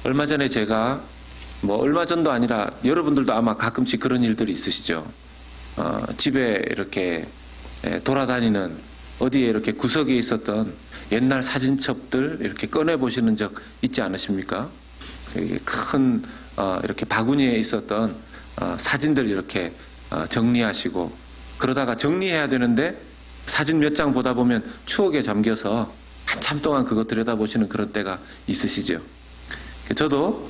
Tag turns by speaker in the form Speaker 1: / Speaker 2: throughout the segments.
Speaker 1: 얼마 전에 제가 얼마 전도 아니라 여러분들도 아마 가끔씩 그런 일들이 있으시죠. 집에 이렇게 돌아다니는 어디에 이렇게 구석에 있었던 옛날 사진첩들 이렇게 꺼내 보시는 적 있지 않으십니까? 큰 이렇게 바구니에 있었던 사진들 이렇게 정리하시고, 그러다가 정리해야 되는데 사진 몇 장 보다 보면 추억에 잠겨서 한참 동안 그거 들여다보시는 그런 때가 있으시죠. 저도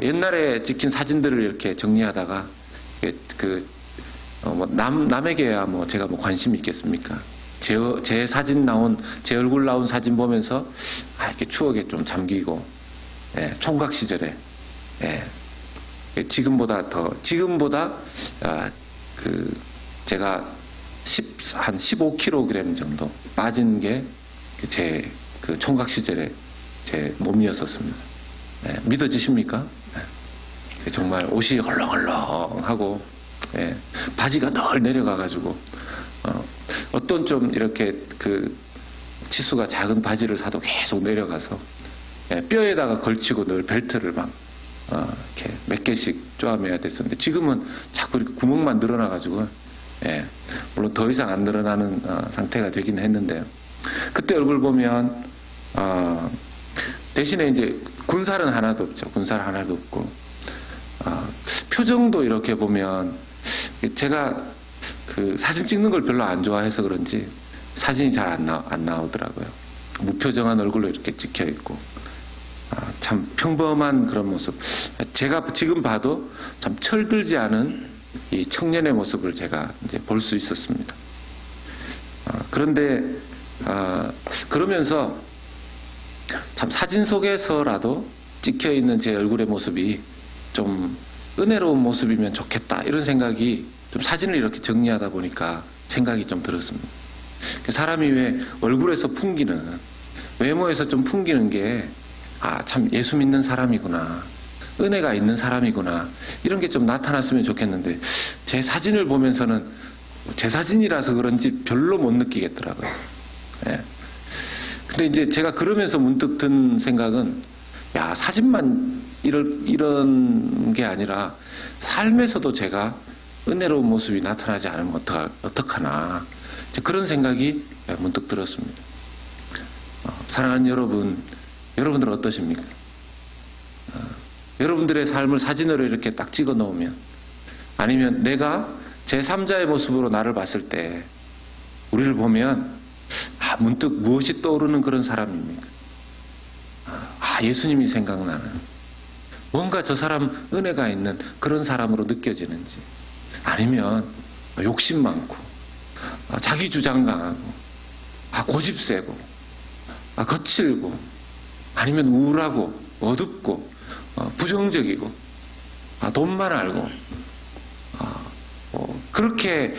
Speaker 1: 옛날에 찍힌 사진들을 이렇게 정리하다가 남에게야 제가 관심이 있겠습니까? 제 사진 나온, 제 얼굴 나온 사진 보면서 이렇게 추억에 좀 잠기고, 총각 시절에, 지금보다 제가 한 15kg 정도 빠진 게 제 총각 시절에 제 몸이었었습니다. 믿어지십니까? 정말 옷이 헐렁헐렁하고, 바지가 널 내려가가지고, 어떤 좀 이렇게 치수가 작은 바지를 사도 계속 내려가서, 뼈에다가 걸치고 늘 벨트를 이렇게 몇 개씩 쪼아매야 됐었는데, 지금은 자꾸 이렇게 구멍만 늘어나가지고, 물론 더 이상 안 늘어나는 상태가 되긴 했는데요. 그때 얼굴 보면, 대신에 이제 군살은 하나도 없죠. 군살 하나도 없고, 표정도 이렇게 보면, 제가 사진 찍는 걸 별로 안 좋아해서 그런지 사진이 잘 안 나오더라고요. 무표정한 얼굴로 이렇게 찍혀 있고, 참 평범한 그런 모습. 제가 지금 봐도 참 철들지 않은 이 청년의 모습을 제가 이제 볼 수 있었습니다. 그런데 그러면서 참 사진 속에서라도 찍혀 있는 제 얼굴의 모습이 좀 은혜로운 모습이면 좋겠다, 이런 생각이 좀 사진을 이렇게 정리하다 보니까 생각이 좀 들었습니다. 사람이 왜 얼굴에서 풍기는, 외모에서 좀 풍기는 게 참 예수 믿는 사람이구나, 은혜가 있는 사람이구나, 이런 게 좀 나타났으면 좋겠는데, 제 사진을 보면서는 제 사진이라서 그런지 별로 못 느끼겠더라고요. 근데 이제 제가 그러면서 문득 든 생각은, 사진만 이런 게 아니라 삶에서도 제가 은혜로운 모습이 나타나지 않으면 어떡하나, 그런 생각이 문득 들었습니다. 사랑하는 여러분들은 어떠십니까? 여러분들의 삶을 사진으로 이렇게 딱 찍어 놓으면, 아니면 내가 제3자의 모습으로 나를 봤을 때 우리를 보면 문득 무엇이 떠오르는 그런 사람입니까? 예수님이 생각나는, 뭔가 저 사람 은혜가 있는 그런 사람으로 느껴지는지, 아니면 욕심 많고, 자기 주장 강하고, 고집 세고, 거칠고, 아니면 우울하고 어둡고 부정적이고, 돈만 알고, 그렇게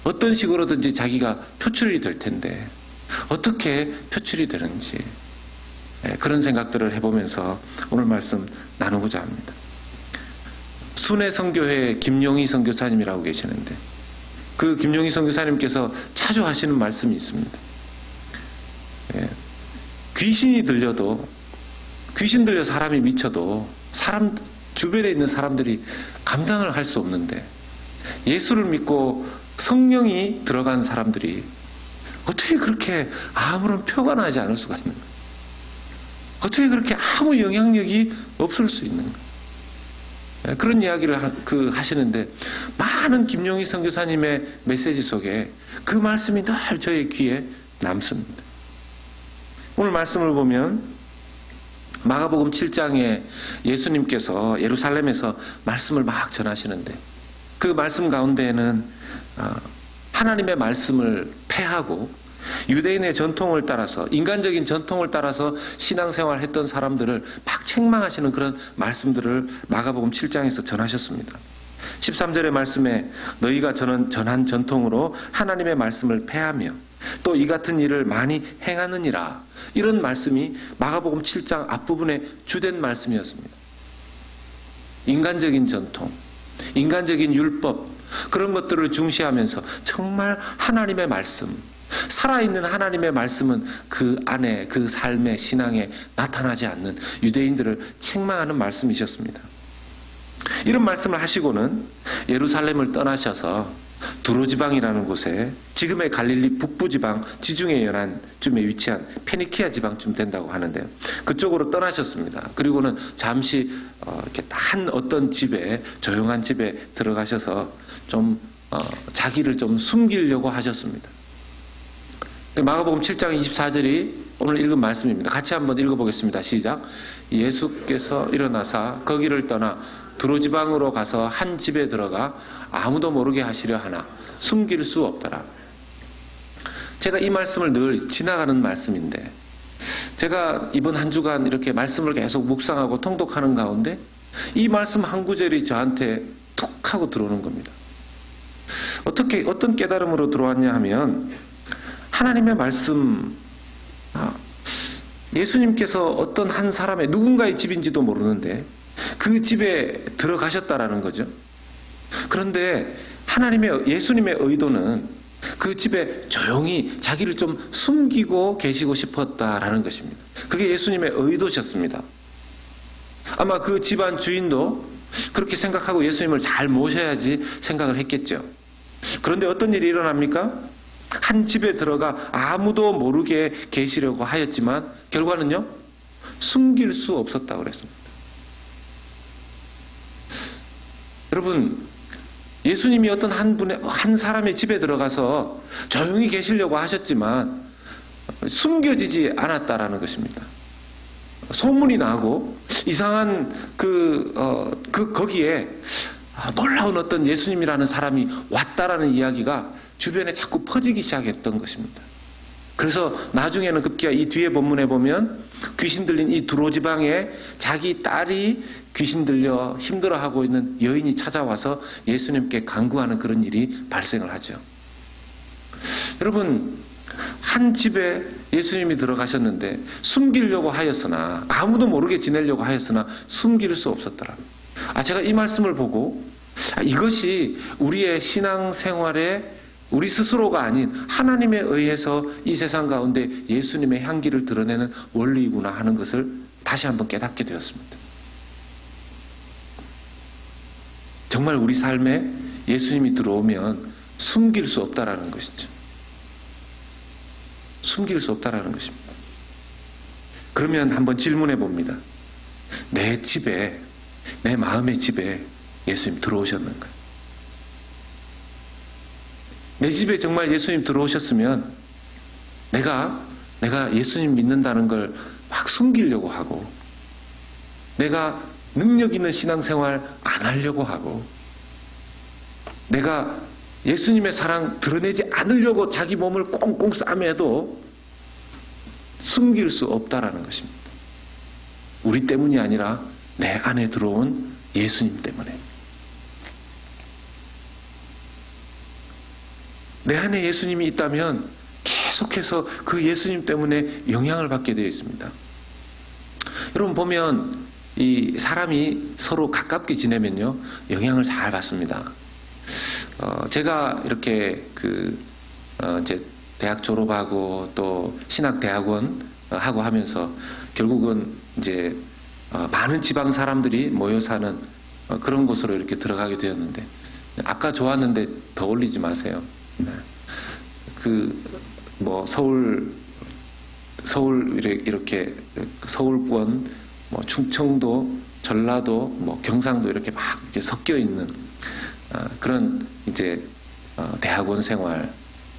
Speaker 1: 어떤 식으로든지 자기가 표출이 될 텐데 어떻게 표출이 되는지, 그런 생각들을 해보면서 오늘 말씀 나누고자 합니다. 순회선교회 김용희 선교사님이라고 계시는데, 그 김용희 선교사님께서 자주 하시는 말씀이 있습니다. 귀신 들려 사람이 미쳐도 주변에 있는 사람들이 감당을 할 수 없는데, 예수를 믿고 성령이 들어간 사람들이 어떻게 그렇게 아무런 표가 나지 않을 수가 있는가? 어떻게 그렇게 아무 영향력이 없을 수 있는가? 그런 이야기를 하시는데, 많은 김용희 선교사님의 메시지 속에 그 말씀이 늘 저의 귀에 남습니다. 오늘 말씀을 보면 마가복음 7장에 예수님께서 예루살렘에서 말씀을 막 전하시는데, 그 말씀 가운데에는 하나님의 말씀을 폐하고 유대인의 전통을 따라서, 인간적인 전통을 따라서 신앙생활을 했던 사람들을 막 책망하시는 그런 말씀들을 마가복음 7장에서 전하셨습니다. 13절의 말씀에 너희가 전한 전통으로 하나님의 말씀을 폐하며 또 이 같은 일을 많이 행하느니라, 이런 말씀이 마가복음 7장 앞부분의 주된 말씀이었습니다. 인간적인 전통, 인간적인 율법, 그런 것들을 중시하면서 정말 하나님의 말씀, 살아있는 하나님의 말씀은 그 안에, 그 삶의 신앙에 나타나지 않는 유대인들을 책망하는 말씀이셨습니다. 이런 말씀을 하시고는 예루살렘을 떠나셔서 두로지방이라는 곳에, 지금의 갈릴리 북부지방 지중해 연안쯤에 위치한 페니키아 지방쯤 된다고 하는데요. 그쪽으로 떠나셨습니다. 그리고는 잠시 이렇게 한 어떤 집에, 조용한 집에 들어가셔서 좀 자기를 좀 숨기려고 하셨습니다. 마가복음 7장 24절이 오늘 읽은 말씀입니다. 같이 한번 읽어보겠습니다. 시작. 예수께서 일어나사 거기를 떠나 두로지방으로 가서 한 집에 들어가 아무도 모르게 하시려 하나 숨길 수 없더라. 제가 이 말씀을 늘 지나가는 말씀인데, 제가 이번 한 주간 이렇게 말씀을 계속 묵상하고 통독하는 가운데 이 말씀 한 구절이 저한테 툭 하고 들어오는 겁니다. 어떤 깨달음으로 들어왔냐 하면, 하나님의 말씀, 예수님께서 어떤 한 사람의, 누군가의 집인지도 모르는데 그 집에 들어가셨다라는 거죠. 그런데 예수님의 의도는 그 집에 조용히 자기를 좀 숨기고 계시고 싶었다라는 것입니다. 그게 예수님의 의도셨습니다. 아마 그 집안 주인도 그렇게 생각하고 예수님을 잘 모셔야지 생각을 했겠죠. 그런데 어떤 일이 일어납니까? 한 집에 들어가 아무도 모르게 계시려고 하였지만 결과는요, 숨길 수 없었다고 그랬습니다. 여러분, 예수님이 어떤 한 사람의 집에 들어가서 조용히 계시려고 하셨지만 숨겨지지 않았다라는 것입니다. 소문이 나고 이상한 거기에 놀라운 어떤 예수님이라는 사람이 왔다라는 이야기가 주변에 자꾸 퍼지기 시작했던 것입니다. 그래서 나중에는 급기야 이 뒤에 본문에 보면 귀신 들린 이 두로지방에 자기 딸이 귀신 들려 힘들어하고 있는 여인이 찾아와서 예수님께 간구하는 그런 일이 발생을 하죠. 여러분, 한 집에 예수님이 들어가셨는데 숨기려고 하였으나, 아무도 모르게 지내려고 하였으나 숨길 수 없었더라. 제가 이 말씀을 보고 이것이 우리의 신앙생활에 우리 스스로가 아닌 하나님에 의해서 이 세상 가운데 예수님의 향기를 드러내는 원리이구나 하는 것을 다시 한번 깨닫게 되었습니다. 정말 우리 삶에 예수님이 들어오면 숨길 수 없다라는 것이죠. 숨길 수 없다라는 것입니다. 그러면 한번 질문해 봅니다. 내 집에, 내 마음의 집에 예수님 들어오셨는가? 내 집에 정말 예수님 들어오셨으면 내가 예수님 믿는다는 걸 막 숨기려고 하고, 내가 능력 있는 신앙생활 안 하려고 하고, 내가 예수님의 사랑 드러내지 않으려고 자기 몸을 꽁꽁 싸매도 숨길 수 없다라는 것입니다. 우리 때문이 아니라 내 안에 들어온 예수님 때문에. 내 안에 예수님이 있다면 계속해서 그 예수님 때문에 영향을 받게 되어 있습니다. 여러분 보면 이 사람이 서로 가깝게 지내면요, 영향을 잘 받습니다. 제가 이렇게 이제 대학 졸업하고 또 신학대학원 하고 하면서 결국은 이제 많은 지방 사람들이 모여 사는 그런 곳으로 이렇게 들어가게 되었는데, 아까 좋았는데 더 올리지 마세요. 서울 이렇게 서울권, 충청도, 전라도, 경상도 이렇게 막 이렇게 섞여 있는 그런 이제 대학원 생활,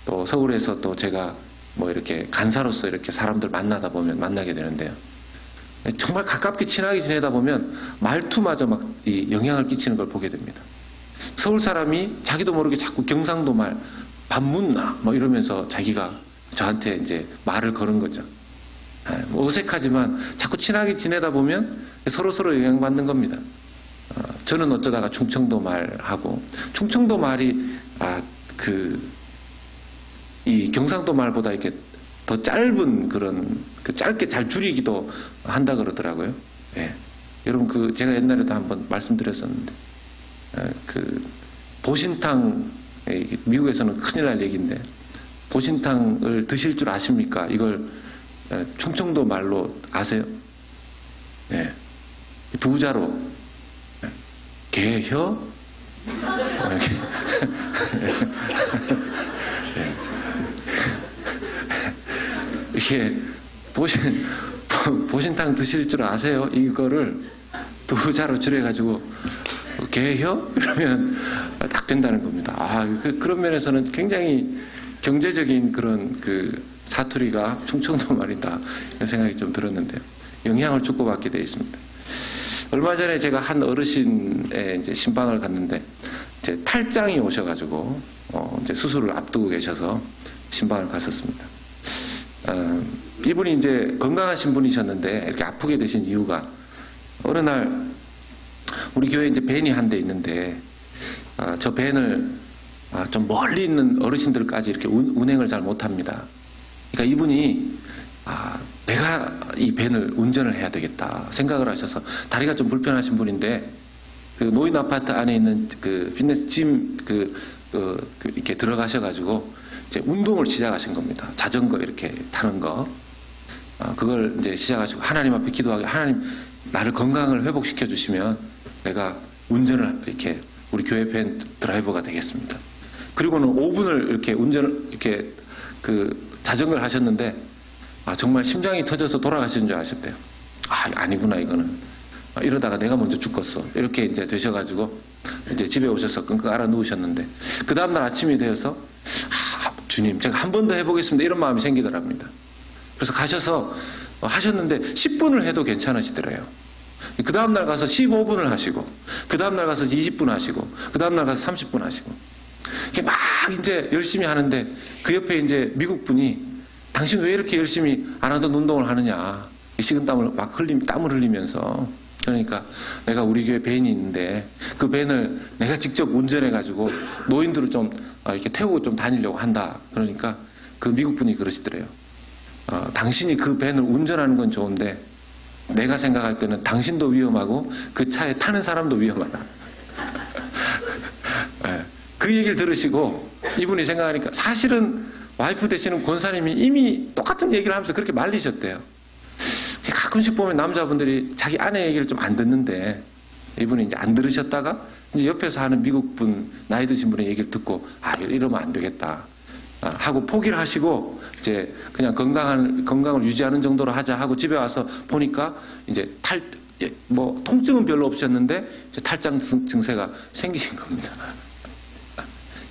Speaker 1: 또 서울에서 또 제가 이렇게 간사로서 이렇게 사람들 만나게 되는데요. 정말 가깝게 친하게 지내다 보면 말투마저 막 이 영향을 끼치는 걸 보게 됩니다. 서울 사람이 자기도 모르게 자꾸 경상도 말, 밥 묻나? 이러면서 자기가 저한테 이제 말을 거는 거죠. 어색하지만 자꾸 친하게 지내다 보면 서로서로 영향받는 겁니다. 저는 어쩌다가 충청도 말하고, 충청도 말이 이 경상도 말보다 이렇게 더 짧은 그런, 짧게 잘 줄이기도 한다 그러더라고요. 예. 여러분 제가 옛날에도 한번 말씀드렸었는데, 보신탕, 미국에서는 큰일 날 얘기인데, 보신탕을 드실 줄 아십니까? 이걸 충청도 말로 아세요? 네. 두 자로 개혀 이게 보신탕 드실 줄 아세요? 이거를 두 자로 줄여가지고 개혀 이러면 딱 된다는 겁니다. 그런 면에서는 굉장히 경제적인 그런 그 사투리가 충청도 말이다 이런 생각이 좀 들었는데요. 영향을 주고받게 되어 있습니다. 얼마 전에 제가 한 어르신의 이제 신방을 갔는데 이제 탈장이 오셔가지고 이제 수술을 앞두고 계셔서 신방을 갔었습니다. 이분이 이제 건강하신 분이셨는데 이렇게 아프게 되신 이유가 어느 날 우리 교회에 이제 밴이 한 대 있는데 저 밴을 좀 멀리 있는 어르신들까지 이렇게 운행을 잘 못합니다. 그러니까 이분이 내가 이 밴을 운전을 해야 되겠다 생각을 하셔서 다리가 좀 불편하신 분인데 그 노인 아파트 안에 있는 그 피트니스 짐 이렇게 들어가셔가지고 이제 운동을 시작하신 겁니다. 자전거 이렇게 타는 거 그걸 이제 시작하시고 하나님 앞에 기도하기 하나님 나를 건강을 회복시켜 주시면 내가 운전을 이렇게 우리 교회 밴 드라이버가 되겠습니다. 그리고는 5분을 이렇게 운전을 이렇게 그 자전거를 하셨는데 정말 심장이 터져서 돌아가시는 줄 아셨대요. 아니구나 이거는. 이러다가 내가 먼저 죽겠어. 이렇게 이제 되셔가지고 이제 집에 오셔서 끙끙 앓아 누우셨는데 그 다음날 아침이 되어서 주님 제가 한 번 더 해보겠습니다. 이런 마음이 생기더랍니다. 그래서 가셔서 하셨는데 10분을 해도 괜찮으시더래요. 그 다음날 가서 15분을 하시고 그 다음날 가서 20분 하시고 그 다음날 가서 30분 하시고 막 이제 열심히 하는데 그 옆에 이제 미국 분이 당신 왜 이렇게 열심히 안 하던 운동을 하느냐 식은땀을 막 땀을 흘리면서 그러니까 내가 우리 교회 밴이 있는데 그 밴을 내가 직접 운전해 가지고 노인들을 좀 이렇게 태우고 좀 다니려고 한다. 그러니까 그 미국 분이 그러시더래요. 당신이 그 밴을 운전하는 건 좋은데 내가 생각할 때는 당신도 위험하고 그 차에 타는 사람도 위험하다. 네. 그 얘기를 들으시고 이분이 생각하니까 사실은 와이프 되시는 권사님이 이미 똑같은 얘기를 하면서 그렇게 말리셨대요. 가끔씩 보면 남자분들이 자기 아내 얘기를 좀 안 듣는데 이분이 이제 안 들으셨다가 이제 옆에서 하는 미국 분 나이 드신 분의 얘기를 듣고 이러면 안 되겠다 하고 포기를 하시고 이제 그냥 건강을 유지하는 정도로 하자 하고 집에 와서 보니까 이제 통증은 별로 없으셨는데 이제 탈장 증세가 생기신 겁니다.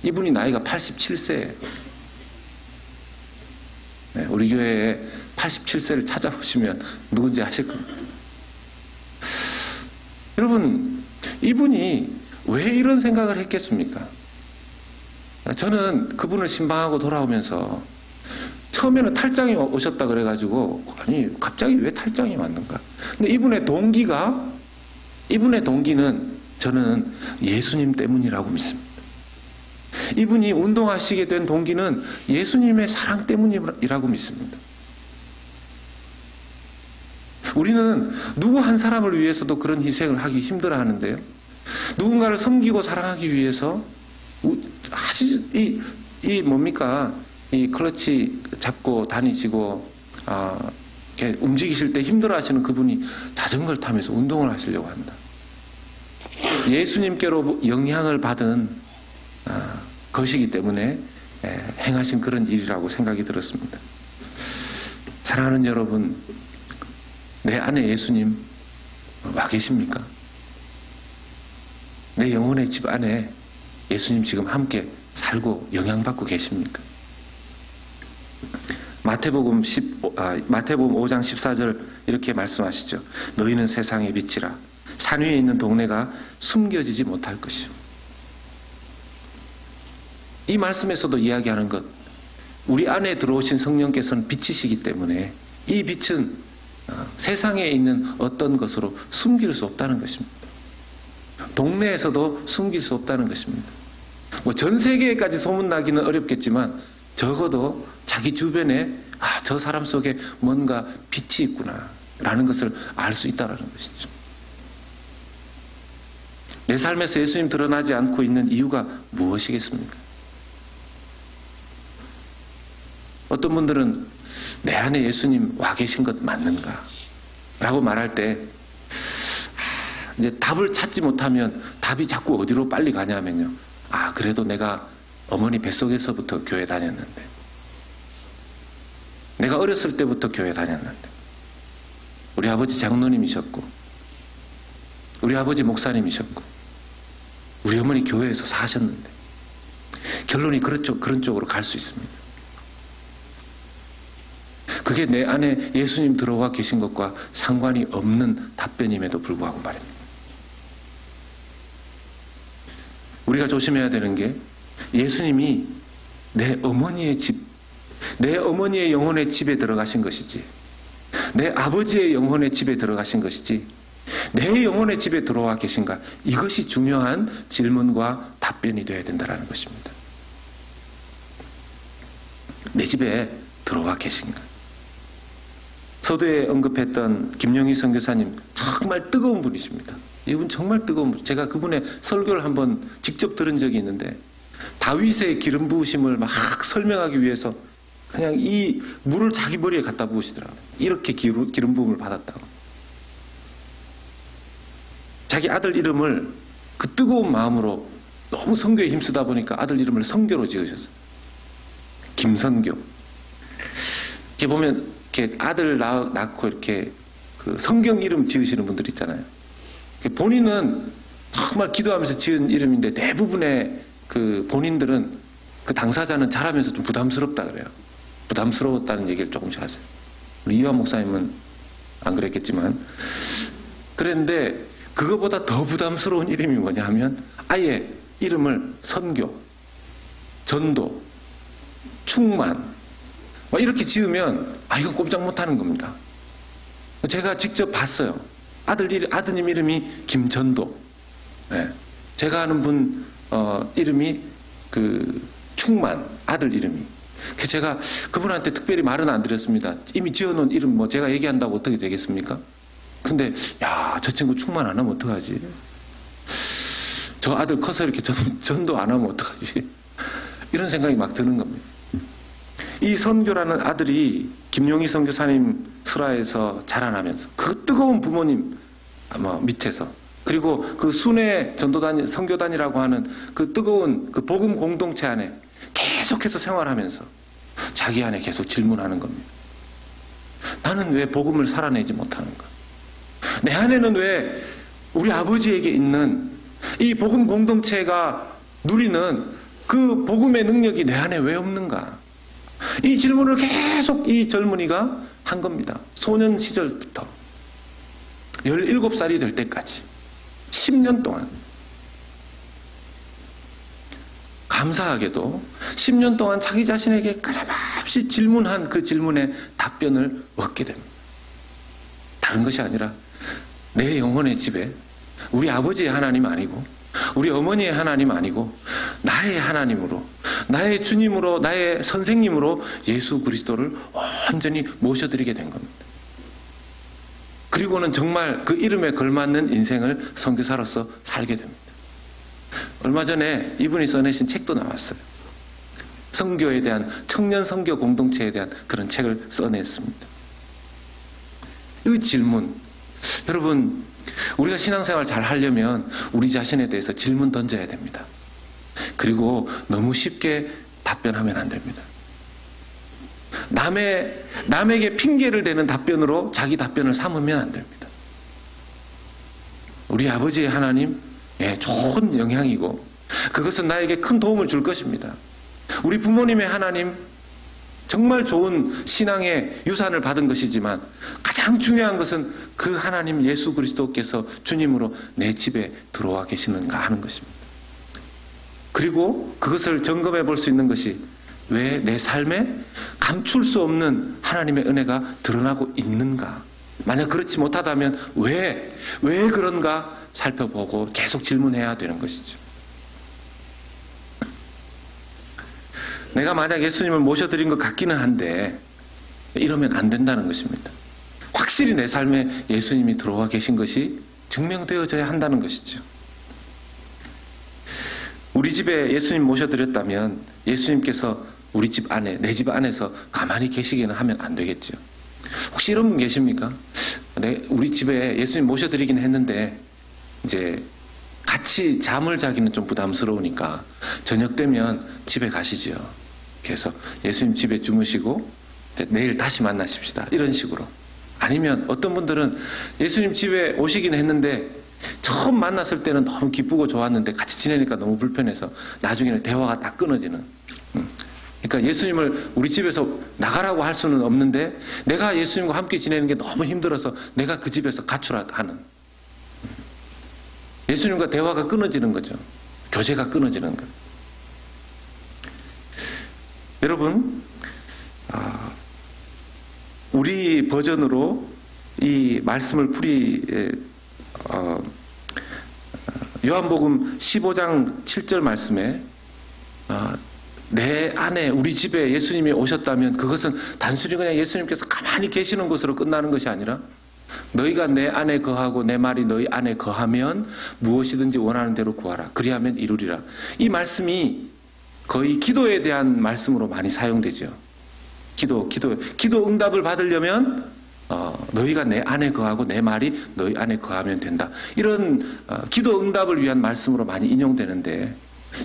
Speaker 1: 이분이 나이가 87세예요. 네, 우리 교회에 87세를 찾아보시면 누군지 아실 겁니다. 여러분, 이분이 왜 이런 생각을 했겠습니까? 저는 그분을 신방하고 돌아오면서 처음에는 탈장이 오셨다 그래가지고 갑자기 왜 탈장이 왔는가? 근데 이분의 동기는 저는 예수님 때문이라고 믿습니다. 이분이 운동하시게 된 동기는 예수님의 사랑 때문이라고 믿습니다. 우리는 누구 한 사람을 위해서도 그런 희생을 하기 힘들어 하는데요. 누군가를 섬기고 사랑하기 위해서 이 클러치 잡고 다니시고 이렇게 움직이실 때 힘들어 하시는 그분이 자전거를 타면서 운동을 하시려고 한다. 예수님께로 영향을 받은 것이기 때문에 행하신 그런 일이라고 생각이 들었습니다. 사랑하는 여러분, 내 안에 예수님 와 계십니까? 내 영혼의 집 안에 예수님 지금 함께 살고 영향받고 계십니까? 마태복음 5장 14절 이렇게 말씀하시죠. 너희는 세상의 빛이라. 산 위에 있는 동네가 숨겨지지 못할 것이요. 이 말씀에서도 이야기하는 것, 우리 안에 들어오신 성령께서는 빛이시기 때문에 이 빛은 세상에 있는 어떤 것으로 숨길 수 없다는 것입니다. 동네에서도 숨길 수 없다는 것입니다. 전 세계에까지 소문나기는 어렵겠지만 적어도 자기 주변에 저 사람 속에 뭔가 빛이 있구나 라는 것을 알 수 있다는 것이죠. 내 삶에서 예수님 드러나지 않고 있는 이유가 무엇이겠습니까? 어떤 분들은 내 안에 예수님 와 계신 것 맞는가? 라고 말할 때 이제 답을 찾지 못하면 답이 자꾸 어디로 빨리 가냐면요. 그래도 내가 어머니 뱃속에서부터 교회 다녔는데, 내가 어렸을 때부터 교회 다녔는데, 우리 아버지 장로님이셨고, 우리 아버지 목사님이셨고, 우리 어머니 교회에서 사셨는데, 결론이 그런 쪽으로 갈 수 있습니다. 그게 내 안에 예수님 들어와 계신 것과 상관이 없는 답변임에도 불구하고 말입니다. 우리가 조심해야 되는 게, 예수님이 내 어머니의 집, 내 어머니의 영혼의 집에 들어가신 것이지, 내 아버지의 영혼의 집에 들어가신 것이지, 내 영혼의 집에 들어와 계신가, 이것이 중요한 질문과 답변이 되어야 된다는 것입니다. 내 집에 들어와 계신가. 서두에 언급했던 김영희 선교사님, 정말 뜨거운 분이십니다. 이분 정말 뜨거운 분. 제가 그분의 설교를 한번 직접 들은 적이 있는데, 다윗의 기름 부으심을 막 설명하기 위해서 그냥 이 물을 자기 머리에 갖다 부으시더라고요. 이렇게 기름 부음을 받았다고. 자기 아들 이름을 그 뜨거운 마음으로 너무 선교에 힘쓰다 보니까 아들 이름을 선교로 지으셨어요. 김선교. 이렇게 보면 이렇게 아들 낳고 이렇게 그 성경 이름 지으시는 분들 있잖아요. 본인은 정말 기도하면서 지은 이름인데 대부분의 그 본인들은, 그 당사자는 잘하면서 좀 부담스럽다 그래요. 부담스러웠다는 얘기를 조금씩 하세요. 우리 이완 목사님은 안 그랬겠지만, 그랬는데 그거보다 더 부담스러운 이름이 뭐냐 하면, 아예 이름을 선교, 전도, 충만 이렇게 지으면 이건 꼼짝 못하는 겁니다. 제가 직접 봤어요. 아드님 이름이 김전도. 네. 제가 아는 분 이름이 그 충만, 아들 이름이. 그래서 제가 그분한테 특별히 말은 안 드렸습니다. 이미 지어놓은 이름 제가 얘기한다고 어떻게 되겠습니까? 근데 저 친구 충만 안 하면 어떡하지? 저 아들 커서 이렇게 전도 안 하면 어떡하지? 이런 생각이 막 드는 겁니다. 이 선교라는 아들이 김용희 선교사님 슬하에서 자라나면서 그 뜨거운 부모님 밑에서, 그리고 그 순회 전도단, 선교단이라고 하는 그 뜨거운 그 복음 공동체 안에 계속해서 생활하면서 자기 안에 계속 질문하는 겁니다. 나는 왜 복음을 살아내지 못하는가? 내 안에는 왜 우리 아버지에게 있는 이 복음 공동체가 누리는 그 복음의 능력이 내 안에 왜 없는가? 이 질문을 계속 이 젊은이가 한 겁니다. 소년 시절부터 17살이 될 때까지 10년 동안. 감사하게도 10년 동안 자기 자신에게 끊임없이 질문한 그 질문에 답변을 얻게 됩니다. 다른 것이 아니라 내 영혼의 집에 우리 아버지의 하나님 아니고, 우리 어머니의 하나님 아니고, 나의 하나님으로, 나의 주님으로, 나의 선생님으로 예수 그리스도를 온전히 모셔드리게 된 겁니다. 그리고는 정말 그 이름에 걸맞는 인생을 선교사로서 살게 됩니다. 얼마 전에 이분이 써내신 책도 나왔어요. 선교에 대한, 청년 선교 공동체에 대한 그런 책을 써냈습니다. 이 질문, 여러분, 우리가 신앙생활 잘 하려면 우리 자신에 대해서 질문 던져야 됩니다. 그리고 너무 쉽게 답변하면 안 됩니다. 남에게 핑계를 대는 답변으로 자기 답변을 삼으면 안 됩니다. 우리 아버지의 하나님, 좋은 영향이고 그것은 나에게 큰 도움을 줄 것입니다. 우리 부모님의 하나님, 정말 좋은 신앙의 유산을 받은 것이지만 가장 중요한 것은 그 하나님 예수 그리스도께서 주님으로 내 집에 들어와 계시는가 하는 것입니다. 그리고 그것을 점검해 볼 수 있는 것이, 왜 내 삶에 감출 수 없는 하나님의 은혜가 드러나고 있는가? 만약 그렇지 못하다면 왜 그런가 살펴보고 계속 질문해야 되는 것이죠. 내가 만약 예수님을 모셔드린 것 같기는 한데 이러면 안 된다는 것입니다. 확실히 내 삶에 예수님이 들어와 계신 것이 증명되어져야 한다는 것이죠. 우리 집에 예수님 모셔드렸다면 예수님께서 우리 집 안에, 내 집 안에서 가만히 계시기는 하면 안 되겠죠. 혹시 이런 분 계십니까? 우리 집에 예수님 모셔드리긴 했는데 이제 같이 잠을 자기는 좀 부담스러우니까 저녁 되면 집에 가시죠. 그래서 예수님 집에 주무시고 내일 다시 만나십시다. 이런 식으로. 아니면 어떤 분들은 예수님 집에 오시긴 했는데 처음 만났을 때는 너무 기쁘고 좋았는데 같이 지내니까 너무 불편해서 나중에는 대화가 딱 끊어지는. 그러니까 예수님을 우리 집에서 나가라고 할 수는 없는데 내가 예수님과 함께 지내는 게 너무 힘들어서 내가 그 집에서 가출하는. 예수님과 대화가 끊어지는 거죠. 교제가 끊어지는 것. 여러분, 우리 버전으로 이 말씀을 요한복음 15장 7절 말씀에 내 안에 우리 집에 예수님이 오셨다면 그것은 단순히 그냥 예수님께서 가만히 계시는 것으로 끝나는 것이 아니라 너희가 내 안에 거하고 내 말이 너희 안에 거하면 무엇이든지 원하는 대로 구하라. 그리하면 이루리라. 이 말씀이 거의 기도에 대한 말씀으로 많이 사용되죠. 기도 응답을 받으려면 너희가 내 안에 거하고 내 말이 너희 안에 거하면 된다. 이런 기도 응답을 위한 말씀으로 많이 인용되는데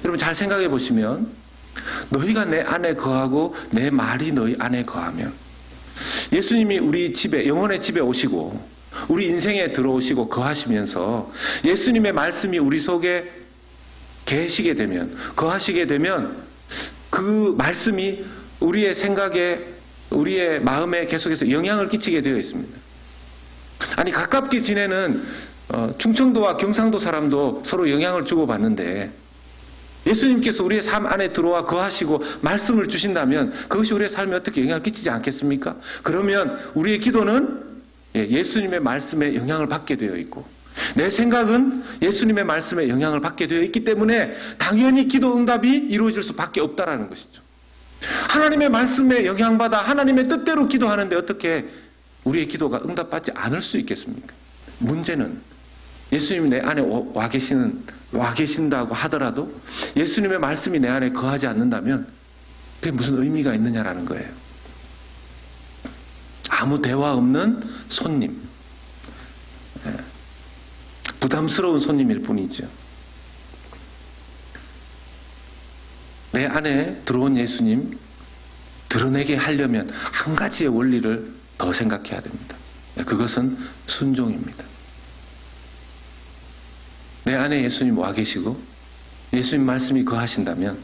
Speaker 1: 여러분 잘 생각해 보시면 너희가 내 안에 거하고 내 말이 너희 안에 거하면 예수님이 우리 집에 영혼의 집에 오시고 우리 인생에 들어오시고 거하시면서 예수님의 말씀이 우리 속에 계시게 되면 거하시게 되면 그 말씀이 우리의 생각에 우리의 마음에 계속해서 영향을 끼치게 되어 있습니다. 아니 가깝게 지내는 충청도와 경상도 사람도 서로 영향을 주고받는데 예수님께서 우리의 삶 안에 들어와 거하시고 말씀을 주신다면 그것이 우리의 삶에 어떻게 영향을 끼치지 않겠습니까? 그러면 우리의 기도는 예수님의 말씀에 영향을 받게 되어 있고 내 생각은 예수님의 말씀에 영향을 받게 되어 있기 때문에 당연히 기도 응답이 이루어질 수밖에 없다라는 것이죠. 하나님의 말씀에 영향받아 하나님의 뜻대로 기도하는데 어떻게 우리의 기도가 응답받지 않을 수 있겠습니까? 문제는 예수님이 내 안에 와 계신다고 하더라도 예수님의 말씀이 내 안에 거하지 않는다면 그게 무슨 의미가 있느냐라는 거예요. 아무 대화 없는 손님, 부담스러운 손님일 뿐이죠. 내 안에 들어온 예수님 드러내게 하려면 한 가지의 원리를 더 생각해야 됩니다. 그것은 순종입니다. 내 안에 예수님 와 계시고 예수님 말씀이 거하신다면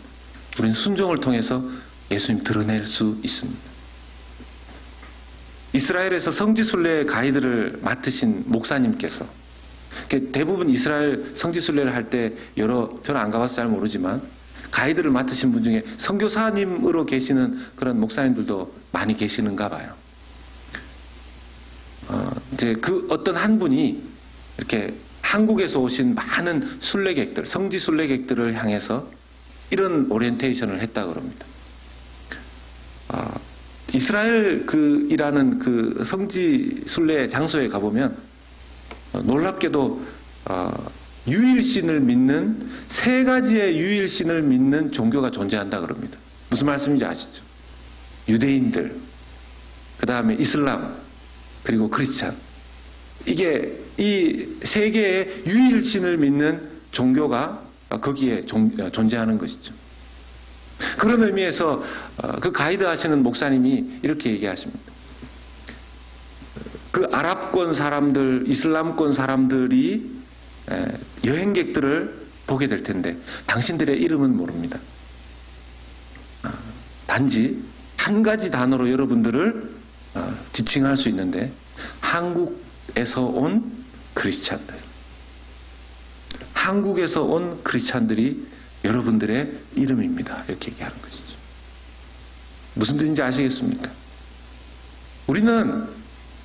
Speaker 1: 우리는 순종을 통해서 예수님 드러낼 수 있습니다. 이스라엘에서 성지순례 가이드를 맡으신 목사님께서 대부분 이스라엘 성지순례를 할 때 저는 안 가봐서 잘 모르지만 가이드를 맡으신 분 중에 선교사님으로 계시는 그런 목사님들도 많이 계시는가 봐요. 이제 그 어떤 한 분이 이렇게 한국에서 오신 많은 순례객들, 성지 순례객들을 향해서 이런 오리엔테이션을 했다 그럽니다. 이스라엘 이라는 그 성지 순례 장소에 가보면 놀랍게도 유일신을 믿는 세 가지의 유일신을 믿는 종교가 존재한다 그럽니다. 무슨 말씀인지 아시죠? 유대인들, 그 다음에 이슬람, 그리고 크리스찬. 이게 이 세 개의 유일신을 믿는 종교가 거기에 존재하는 것이죠. 그런 의미에서 그 가이드 하시는 목사님이 이렇게 얘기하십니다. 그 아랍권 사람들, 이슬람권 사람들이 여행객들을 보게 될 텐데 당신들의 이름은 모릅니다. 단지 한 가지 단어로 여러분들을 지칭할 수 있는데 한국에서 온 크리스찬들, 한국에서 온 크리스찬들이 여러분들의 이름입니다. 이렇게 얘기하는 것이죠. 무슨 뜻인지 아시겠습니까? 우리는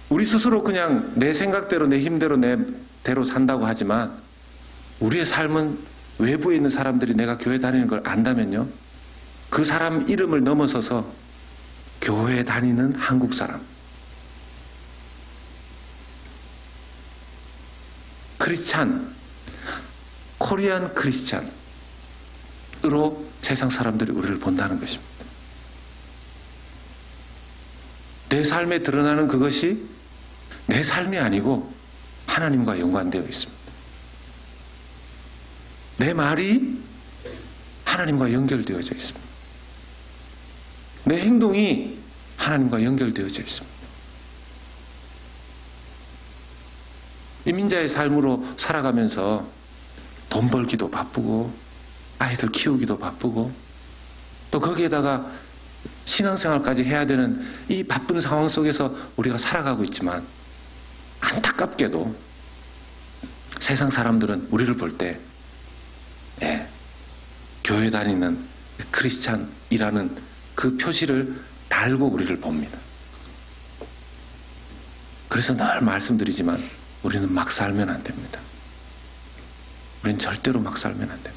Speaker 1: 우리 스스로 그냥 내 생각대로 내 힘대로 내 대로 산다고 하지만 우리의 삶은 외부에 있는 사람들이 내가 교회 다니는 걸 안다면요, 그 사람 이름을 넘어서서 교회 다니는 한국 사람, 크리스찬, 코리안 크리스찬으로 세상 사람들이 우리를 본다는 것입니다. 내 삶에 드러나는 그것이 내 삶이 아니고 하나님과 연관되어 있습니다. 내 말이 하나님과 연결되어져 있습니다. 내 행동이 하나님과 연결되어져 있습니다. 이민자의 삶으로 살아가면서 돈 벌기도 바쁘고 아이들 키우기도 바쁘고 또 거기에다가 신앙생활까지 해야 되는 이 바쁜 상황 속에서 우리가 살아가고 있지만 안타깝게도 세상 사람들은 우리를 볼 때 교회 다니는 크리스찬이라는 그 표시를 달고 우리를 봅니다. 그래서 늘 말씀드리지만 우리는 막 살면 안 됩니다. 우리는 절대로 막 살면 안 됩니다.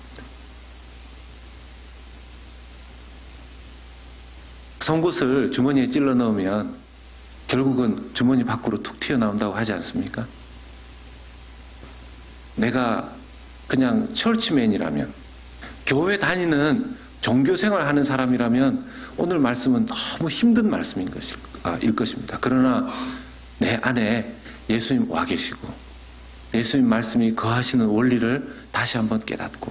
Speaker 1: 송곳을 주머니에 찔러 넣으면 결국은 주머니 밖으로 툭 튀어나온다고 하지 않습니까? 내가 그냥 철치맨이라면, 교회 다니는 종교생활 하는 사람이라면 오늘 말씀은 너무 힘든 말씀일 것입니다. 그러나 내 안에 예수님 와 계시고 예수님 말씀이 거하시는 원리를 다시 한번 깨닫고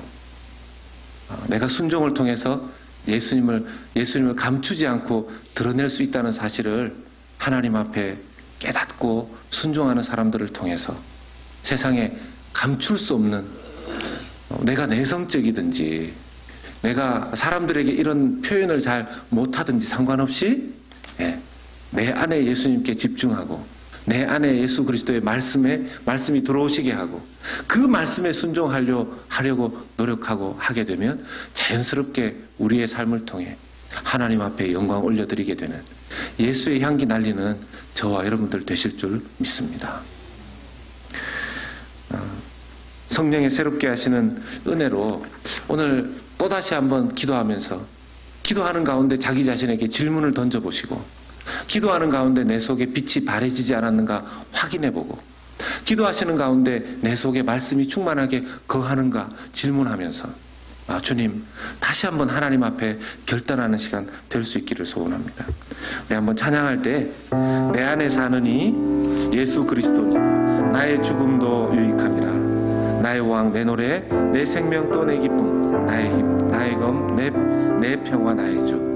Speaker 1: 내가 순종을 통해서 예수님을 감추지 않고 드러낼 수 있다는 사실을 하나님 앞에 깨닫고 순종하는 사람들을 통해서 세상에 감출 수 없는, 내가 내성적이든지 내가 사람들에게 이런 표현을 잘 못하든지 상관없이 내 안에 예수님께 집중하고 내 안에 예수 그리스도의 말씀이 들어오시게 하고 그 말씀에 순종하려고 노력하고 하게 되면 자연스럽게 우리의 삶을 통해 하나님 앞에 영광 올려드리게 되는 예수의 향기 날리는 저와 여러분들 되실 줄 믿습니다. 성령의 새롭게 하시는 은혜로 오늘 또다시 한번 기도하면서 기도하는 가운데 자기 자신에게 질문을 던져보시고 기도하는 가운데 내 속에 빛이 바래지지 않았는가 확인해보고 기도하시는 가운데 내 속에 말씀이 충만하게 거하는가 질문하면서 주님 다시 한번 하나님 앞에 결단하는 시간 될 수 있기를 소원합니다. 우리 한번 찬양할 때 내 안에 사느니 예수 그리스도니 나의 죽음도 유익함이라 나의 왕 내 노래 내 생명 또 내 기쁨 나의 힘 나의 검 내 평화 나의 주